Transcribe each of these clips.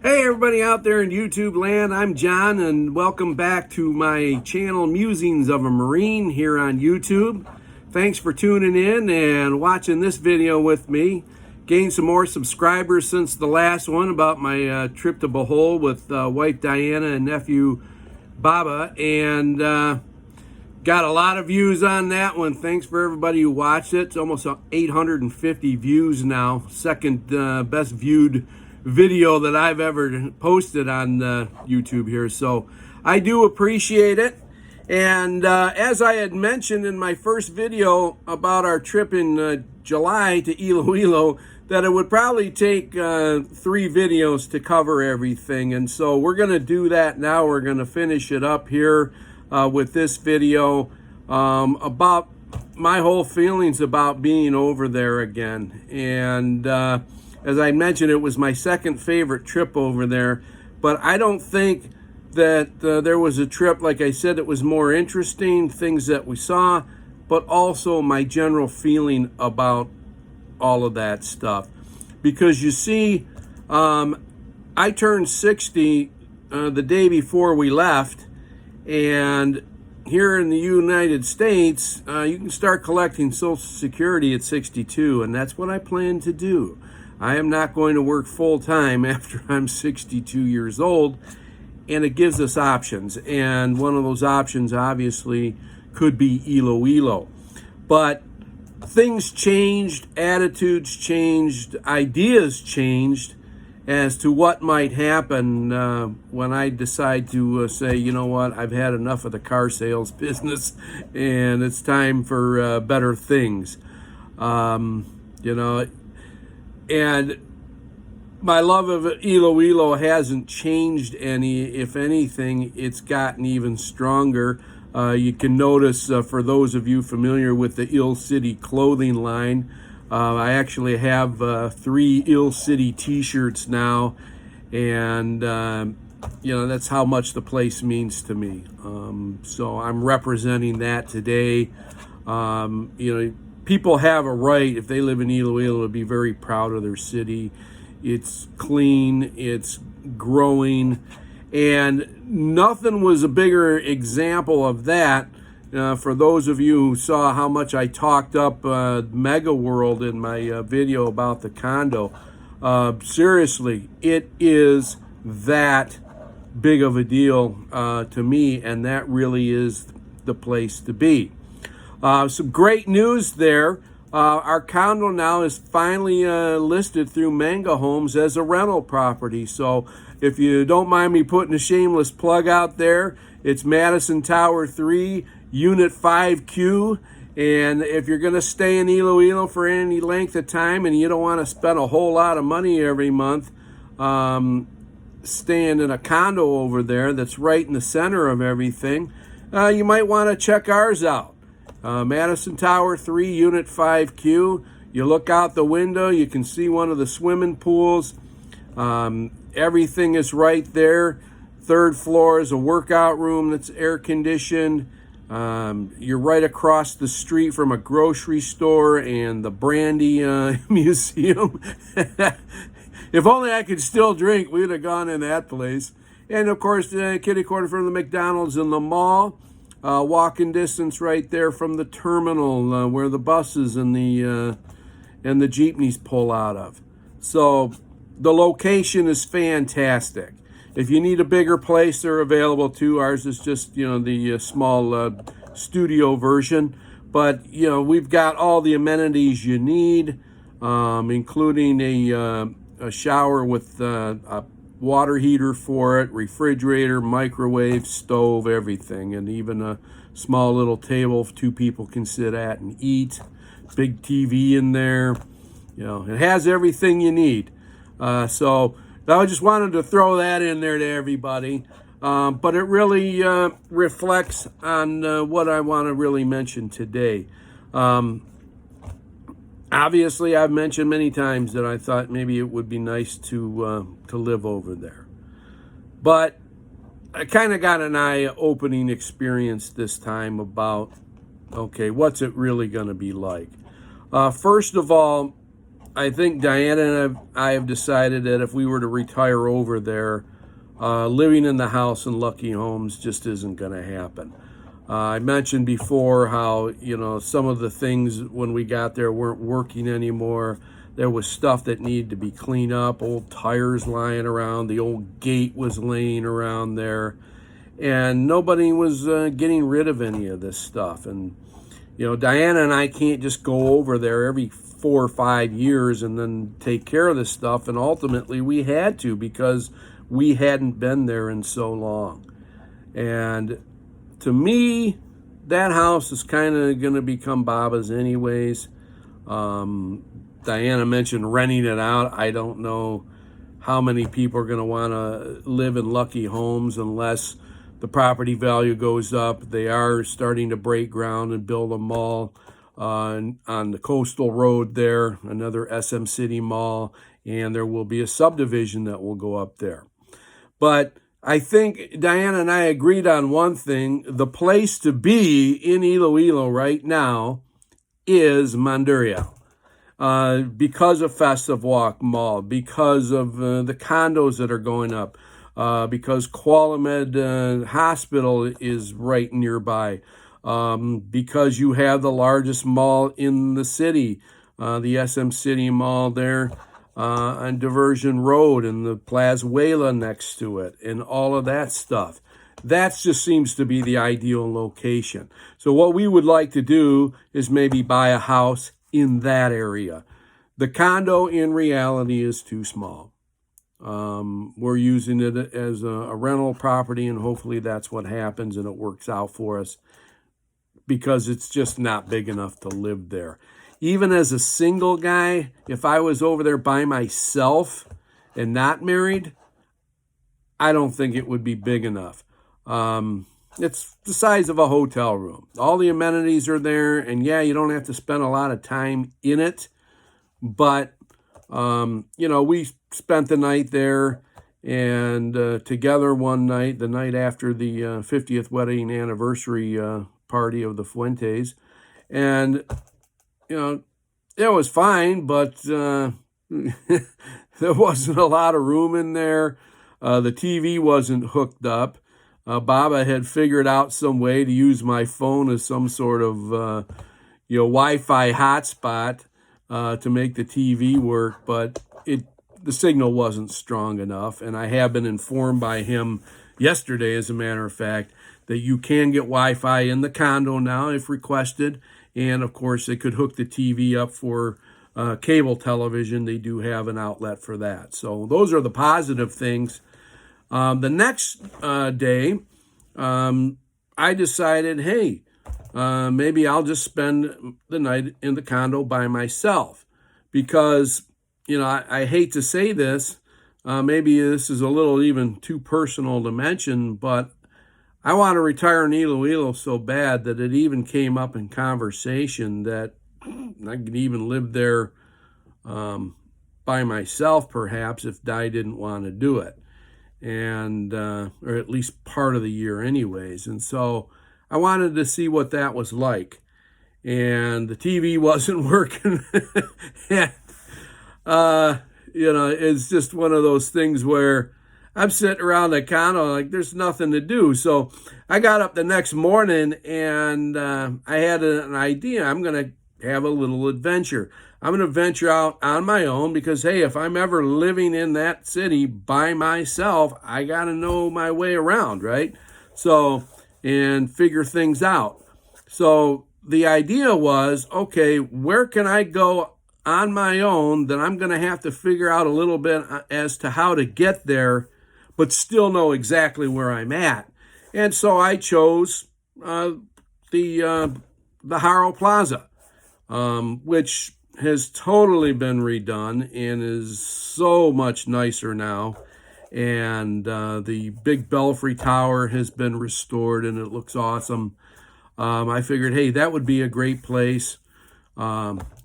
Hey everybody out there in YouTube land, I'm John and welcome back to my channel Musings of a Marine here on YouTube. Thanks for tuning in and watching this video with me. Gained some more subscribers since the last one about my trip to Bohol with wife Diana and nephew Baba, and got a lot of views on that one. Thanks for everybody who watched it. It's almost 850 views now. Second best viewed video that I've ever posted on YouTube here. So I do appreciate it. And as I had mentioned in my first video about our trip in July to Iloilo, that it would probably take 3 videos to cover everything. And so we're going to do that now. We're going to finish it up here with this video about my whole feelings about being over there again. And as I mentioned, it was my second favorite trip over there, but I don't think that there was a trip, like I said, that was more interesting, things that we saw, but also my general feeling about all of that stuff. Because you see, I turned 60 the day before we left, and here in the United States, you can start collecting Social Security at 62, and that's what I plan to do. I am not going to work full-time after I'm 62 years old, and it gives us options. And one of those options, obviously, could be Iloilo. But things changed, attitudes changed, ideas changed as to what might happen when I decide to say, you know what, I've had enough of the car sales business, and it's time for better things. And my love of Iloilo hasn't changed any. If anything, it's gotten even stronger. You can notice, for those of you familiar with the Ill City clothing line, I actually have 3 Ill City t-shirts now, and that's how much the place means to me. So I'm representing that today. People have a right, if they live in Iloilo, to be very proud of their city. It's clean, it's growing, and nothing was a bigger example of that. For those of you who saw how much I talked up Mega World in my video about the condo, seriously, it is that big of a deal to me, and that really is the place to be. Some great news there. Our condo now is finally listed through Manga Homes as a rental property. So if you don't mind me putting a shameless plug out there, it's Madison Tower 3, Unit 5Q. And if you're going to stay in Iloilo for any length of time and you don't want to spend a whole lot of money every month staying in a condo over there that's right in the center of everything, you might want to check ours out. Madison Tower 3, Unit 5Q. You look out the window, you can see one of the swimming pools. Everything is right there. 3rd floor is a workout room that's air conditioned. You're right across the street from a grocery store and the Brandy Museum. If only I could still drink, we would have gone in that place. And of course, kitty corner from the McDonald's and the mall. Walking distance right there from the terminal where the buses and the jeepneys pull out of. So the location is fantastic. If you need a bigger place, they're available too. Ours is just the small studio version, but we've got all the amenities you need, including a shower with a water heater for it, refrigerator, microwave, stove, everything, and even a small little table 2 people can sit at and eat. Big TV in there. It has everything you need. So I just wanted to throw that in there to everybody. But it really reflects on what I want to really mention today. Obviously, I've mentioned many times that I thought maybe it would be nice to live over there. But I kind of got an eye-opening experience this time about, okay, what's it really going to be like? First of all, I think Diana and I have decided that if we were to retire over there, living in the house in Lucky Homes just isn't going to happen. I mentioned before how, some of the things when we got there weren't working anymore. There was stuff that needed to be cleaned up, old tires lying around, the old gate was laying around there, and nobody was getting rid of any of this stuff. And, Diana and I can't just go over there every 4 or 5 years and then take care of this stuff. And ultimately we had to, because we hadn't been there in so long. And to me, that house is kind of going to become Baba's anyways. Diana mentioned renting it out. I don't know how many people are going to want to live in Lucky Homes unless the property value goes up. They are starting to break ground and build a mall on the coastal road there, another SM City mall, and there will be a subdivision that will go up there. But I think Diana and I agreed on one thing. The place to be in Iloilo right now is Manduria. Because of Festive Walk Mall, because of the condos that are going up, because Qualamed Hospital is right nearby, because you have the largest mall in the city, the SM City Mall there on Diversion Road, and the Plazuela next to it, and all of that stuff. That just seems to be the ideal location. So what we would like to do is maybe buy a house in that area. The condo in reality is too small. We're using it as a rental property, and hopefully that's what happens and it works out for us, because it's just not big enough to live there. Even as a single guy, if I was over there by myself and not married, I don't think it would be big enough. It's the size of a hotel room. All the amenities are there, and yeah, you don't have to spend a lot of time in it, but we spent the night there, and together one night, the night after the 50th wedding anniversary party of the Fuentes, and it was fine, but there wasn't a lot of room in there. The TV wasn't hooked up. Baba had figured out some way to use my phone as some sort of, Wi-Fi hotspot to make the TV work, but the signal wasn't strong enough. And I have been informed by him yesterday, as a matter of fact, that you can get Wi-Fi in the condo now if requested. And of course, they could hook the TV up for cable television. They do have an outlet for that. So those are the positive things. The next day, I decided, hey, maybe I'll just spend the night in the condo by myself, because, I hate to say this, maybe this is a little even too personal to mention, but I want to retire in Iloilo so bad that it even came up in conversation that I could even live there by myself, perhaps, if Di didn't want to do it. And or at least part of the year anyways. And so I wanted to see what that was like. And the TV wasn't working. And, it's just one of those things where I'm sitting around the condo like there's nothing to do. So I got up the next morning, and I had an idea. I'm going to have a little adventure. I'm going to venture out on my own, because, hey, if I'm ever living in that city by myself, I got to know my way around, right? So, and figure things out. So the idea was, okay, where can I go on my own that I'm going to have to figure out a little bit as to how to get there, but still know exactly where I'm at. And so I chose the Haro Plaza, which has totally been redone and is so much nicer now. And the big belfry tower has been restored, and it looks awesome. I figured, hey, that would be a great place.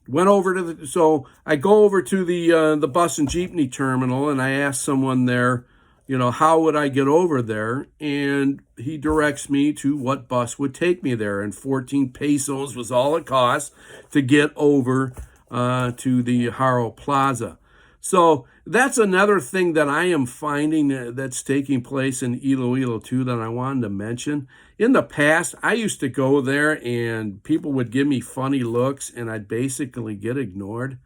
Went over to so I go over to the bus and jeepney terminal, and I asked someone there, how would I get over there? And he directs me to what bus would take me there. And 14 pesos was all it cost to get over to the Haro Plaza. So that's another thing that I am finding that's taking place in Iloilo too that I wanted to mention. In the past, I used to go there and people would give me funny looks and I'd basically get ignored.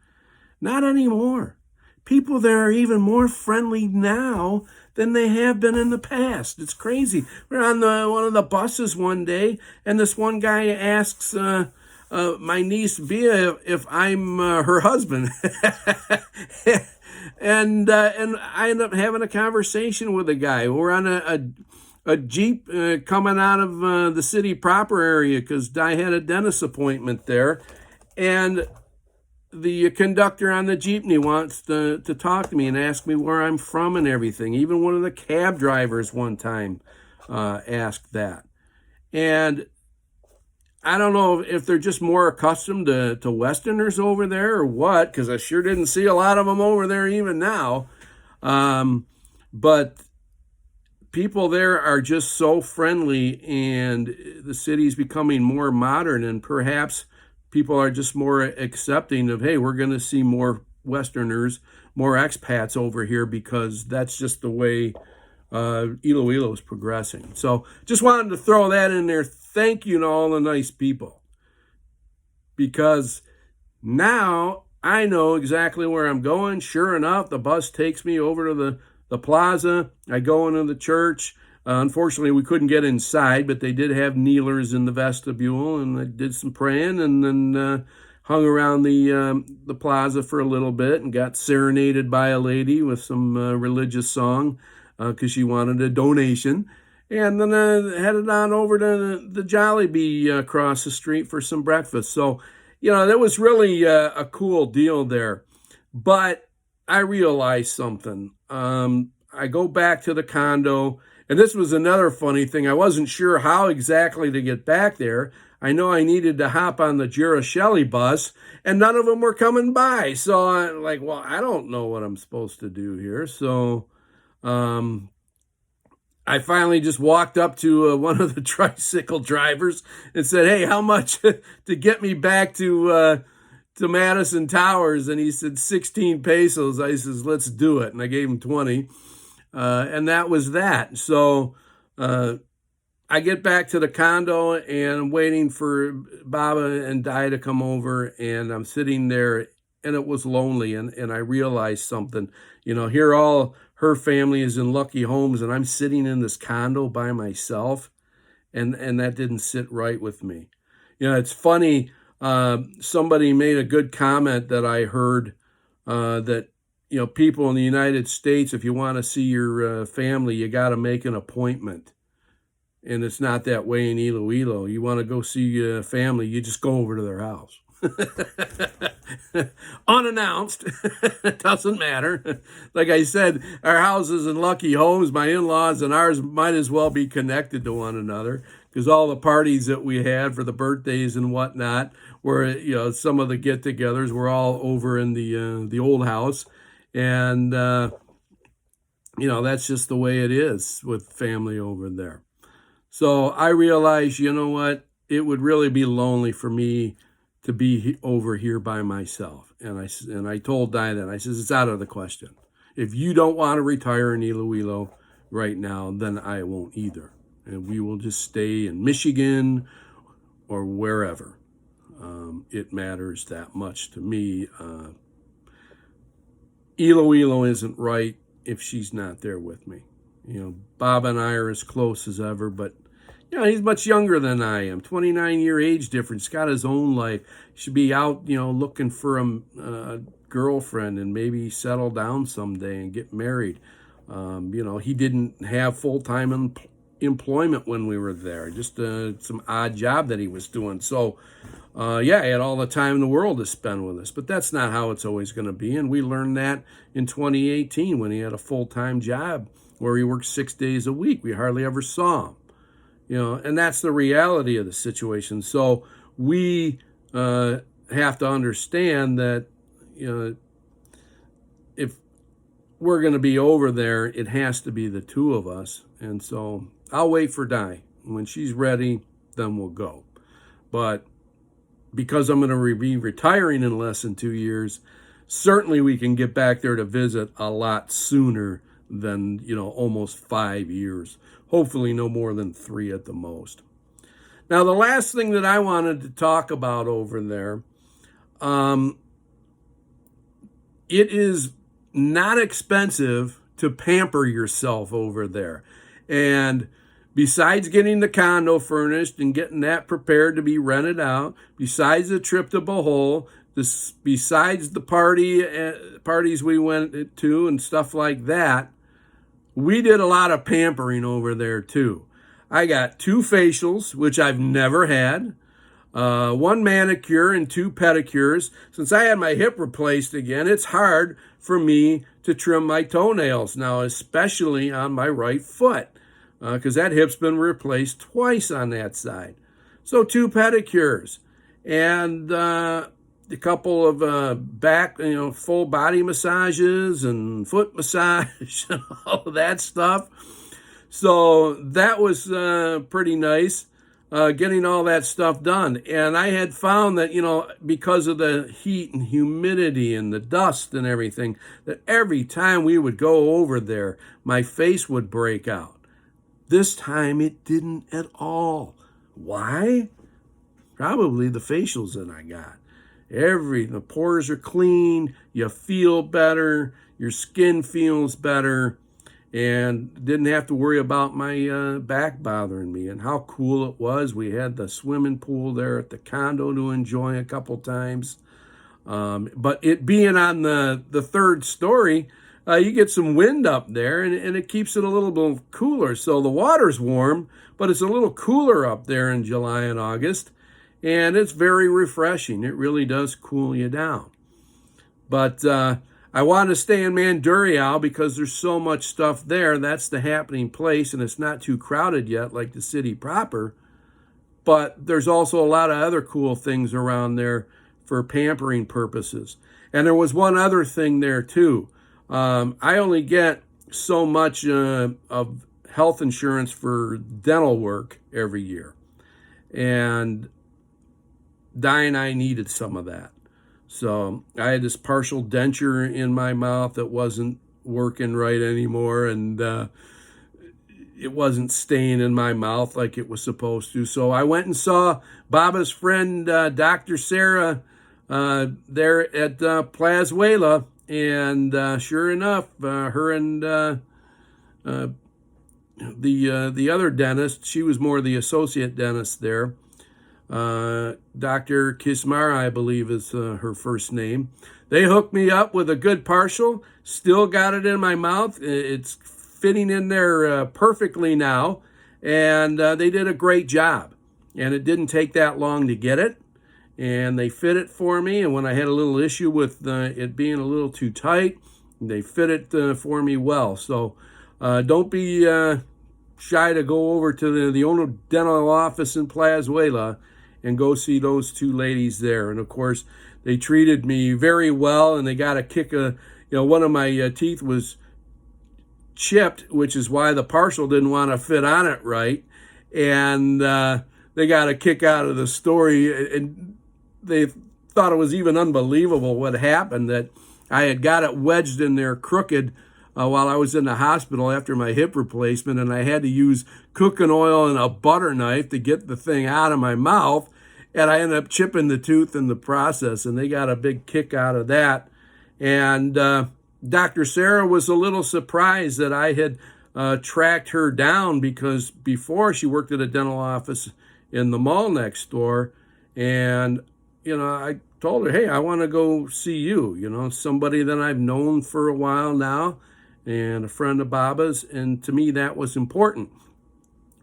Not anymore. People there are even more friendly now than they have been in the past. It's crazy. We're on one of the buses one day, and this one guy asks my niece Bia if I'm her husband, and I end up having a conversation with a guy. We're on a Jeep coming out of the city proper area because I had a dentist appointment there, and the conductor on the jeepney wants to talk to me and ask me where I'm from and everything. Even one of the cab drivers one time asked that. And I don't know if they're just more accustomed to Westerners over there or what, because I sure didn't see a lot of them over there even now. But people there are just so friendly, and the city's becoming more modern, and perhaps people are just more accepting of, hey, we're going to see more Westerners, more expats over here because that's just the way Iloilo is progressing. So just wanted to throw that in there. Thank you to all the nice people, because now I know exactly where I'm going. Sure enough, the bus takes me over to the plaza. I go into the church. Unfortunately, we couldn't get inside, but they did have kneelers in the vestibule, and I did some praying, and then hung around the plaza for a little bit and got serenaded by a lady with some religious song because she wanted a donation. And then headed on over to the Jollibee across the street for some breakfast. So, that was really a cool deal there. But I realized something. I go back to the condo. And this was another funny thing. I wasn't sure how exactly to get back there. I know I needed to hop on the Girashelli bus, and none of them were coming by. So I'm like, well, I don't know what I'm supposed to do here. So I finally just walked up to one of the tricycle drivers and said, hey, how much to get me back to Madison Towers? And he said 16 pesos. I says, let's do it. And I gave him 20. And that was that. So I get back to the condo and I'm waiting for Baba and Di to come over, and I'm sitting there, and it was lonely, and I realized something. Here all her family is in lucky homes, and I'm sitting in this condo by myself, and that didn't sit right with me. It's funny. Somebody made a good comment that I heard that people in the United States, if you want to see your family, you got to make an appointment. And it's not that way in Iloilo. You want to go see your family, you just go over to their house. Unannounced. It doesn't matter. Like I said, our houses and lucky homes, my in-laws and ours might as well be connected to one another, because all the parties that we had for the birthdays and whatnot were, some of the get-togethers were all over in the old house. And, that's just the way it is with family over there. So I realized, you know what? It would really be lonely for me to be over here by myself. And I told Di that. I says, it's out of the question. If you don't want to retire in Iloilo right now, then I won't either. And we will just stay in Michigan or wherever. It matters that much to me. Iloilo isn't right if she's not there with me. Bob and I are as close as ever, but he's much younger than I am. 29-year age difference. Got his own life. Should be out, looking for a girlfriend and maybe settle down someday and get married. He didn't have full-time employment when we were there. Just some odd job that he was doing. So, he had all the time in the world to spend with us. But that's not how it's always going to be. And we learned that in 2018 when he had a full-time job where he worked 6 days a week. We hardly ever saw him. And that's the reality of the situation. So we have to understand that, if we're going to be over there, it has to be the two of us. And so I'll wait for Di. When she's ready, then we'll go. But because I'm going to be retiring in less than 2 years, certainly we can get back there to visit a lot sooner than, almost 5 years. Hopefully no more than 3 at the most. Now, the last thing that I wanted to talk about over there, it is not expensive to pamper yourself over there. And besides getting the condo furnished and getting that prepared to be rented out, besides the trip to Bohol, besides the parties we went to and stuff like that, we did a lot of pampering over there too. I got 2 facials, which I've never had, 1 manicure and 2 pedicures. Since I had my hip replaced again, it's hard for me to trim my toenails now, especially on my right foot, because that hip's been replaced twice on that side. So 2 pedicures and a couple of back, full body massages and foot massage and all of that stuff. So that was pretty nice, getting all that stuff done. And I had found that, because of the heat and humidity and the dust and everything, that every time we would go over there, my face would break out. This time it didn't at all. Why? Probably the facials that I got. The pores are clean, you feel better, your skin feels better, and didn't have to worry about my back bothering me. And how cool it was. We had the swimming pool there at the condo to enjoy a couple times. But it being on the 3rd story, you get some wind up there, and it keeps it a little bit cooler. So the water's warm, but it's a little cooler up there in July and August, and it's very refreshing. It really does cool you down. But I want to stay in Mandurriao because there's so much stuff there. That's the happening place, and it's not too crowded yet like the city proper. But there's also a lot of other cool things around there for pampering purposes. And there was one other thing there too. I only get so much of health insurance for dental work every year. And Di and I needed some of that. So I had this partial denture in my mouth that wasn't working right anymore, and it wasn't staying in my mouth like it was supposed to. So I went and saw Baba's friend, Dr. Sarah, there at Plazuela, and sure enough, her and the other dentist, she was more the associate dentist there, Dr. Kismara, I believe is her first name. They hooked me up with a good partial, still got it in my mouth. It's fitting in there perfectly now, and they did a great job. And it didn't take that long to get it, and they fit it for me. And when I had a little issue with it being a little too tight, they fit it for me well. So don't be shy to go over to the owner dental office in Plazuela and go see those 2 ladies there. And of course, they treated me very well, and they got a kick one of my teeth was chipped, which is why the partial didn't want to fit on it right. And they got a kick out of the story, and they thought it was even unbelievable what happened, that I had got it wedged in there crooked while I was in the hospital after my hip replacement, and I had to use cooking oil and a butter knife to get the thing out of my mouth, and I ended up chipping the tooth in the process, and they got a big kick out of that. And Dr. Sarah was a little surprised that I had tracked her down, because before she worked at a dental office in the mall next door, and I told her, hey, I want to go see you, somebody that I've known for a while now, and a friend of Baba's, and to me that was important.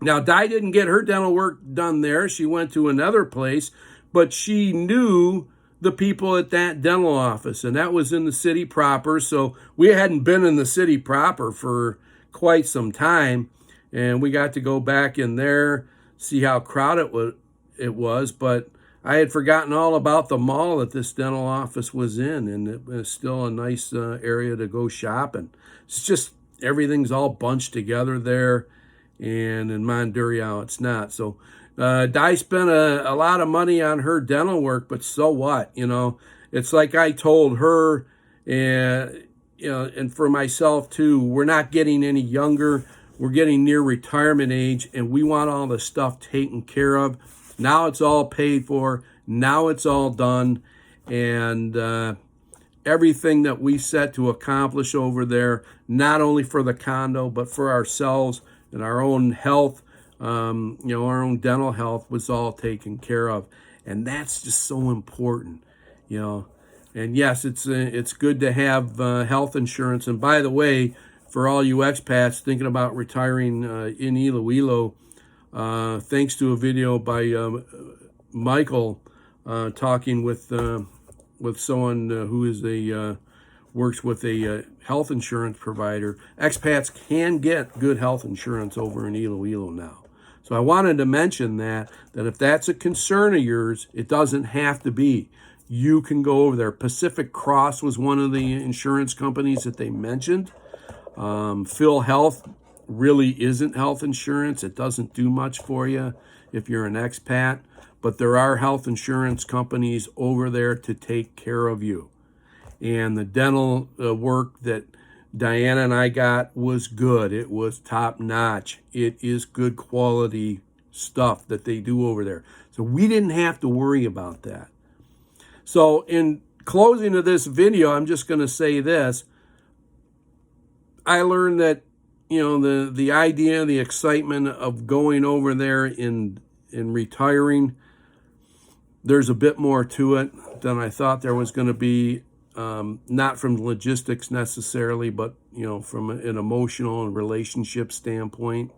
Now, Di didn't get her dental work done there. She went to another place, but she knew the people at that dental office, and that was in the city proper. So we hadn't been in the city proper for quite some time, and we got to go back in there, see how crowded it was, but I had forgotten all about the mall that this dental office was in, and it was still a nice area to go shopping. It's just everything's all bunched together there, and in Mandurriao it's not. So Di spent a lot of money on her dental work, but so what? It's like I told her, and and for myself too. We're not getting any younger. We're getting near retirement age, and we want all the stuff taken care of. Now it's all paid for. Now it's all done, and everything that we set to accomplish over there, not only for the condo, but for ourselves and our own health, our own dental health was all taken care of. And that's just so important, you know. And yes, it's good to have health insurance. And by the way, for all you expats thinking about retiring in Iloilo, thanks to a video by Michael talking with someone who is works with a health insurance provider. Expats can get good health insurance over in Iloilo now. So I wanted to mention that if that's a concern of yours, it doesn't have to be. You can go over there. Pacific Cross was one of the insurance companies that they mentioned. Phil Health really isn't health insurance. It doesn't do much for you if you're an expat. But there are health insurance companies over there to take care of you. And the dental work that Diana and I got was good. It was top notch. It is good quality stuff that they do over there. So we didn't have to worry about that. So in closing of this video, I'm just going to say this. I learned that, the idea, the excitement of going over there in retiring, there's a bit more to it than I thought there was going to be. Not from logistics necessarily, but from an emotional and relationship standpoint.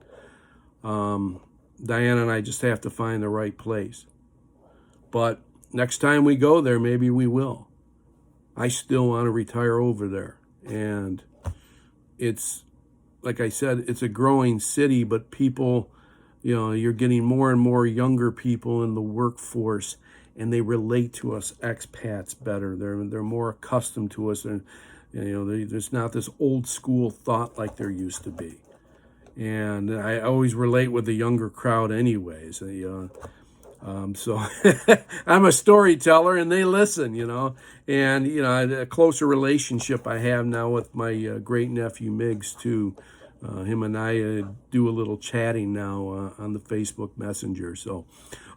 Diana and I just have to find the right place. But next time we go there, maybe we will. I still want to retire over there. And it's, like I said, it's a growing city, but people, you're getting more and more younger people in the workforce, and they relate to us expats better. They're more accustomed to us, and there's not this old school thought like there used to be. And I always relate with the younger crowd, anyways. So I'm a storyteller, and they listen. And a closer relationship I have now with my great nephew Miggs too. Him and I do a little chatting now on the Facebook Messenger. So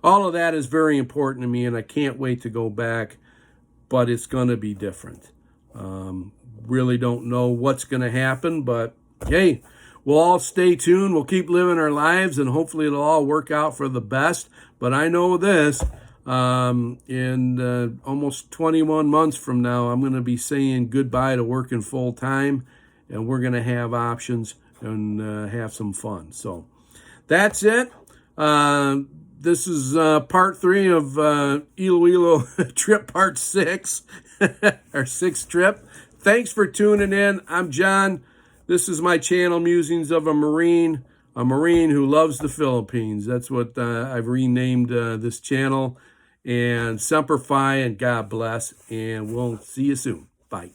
all of that is very important to me, and I can't wait to go back, but it's going to be different. Really don't know what's going to happen, but hey, we'll all stay tuned. We'll keep living our lives, and hopefully it'll all work out for the best. But I know this, in almost 21 months from now, I'm going to be saying goodbye to working full time, and we're going to have options and have some fun. So that's it. This is part 3 of Iloilo trip part 6, our 6th trip. Thanks for tuning in. I'm John. This is my channel, Musings of a Marine who loves the Philippines. That's what I've renamed this channel. And Semper Fi, and God bless. And we'll see you soon. Bye.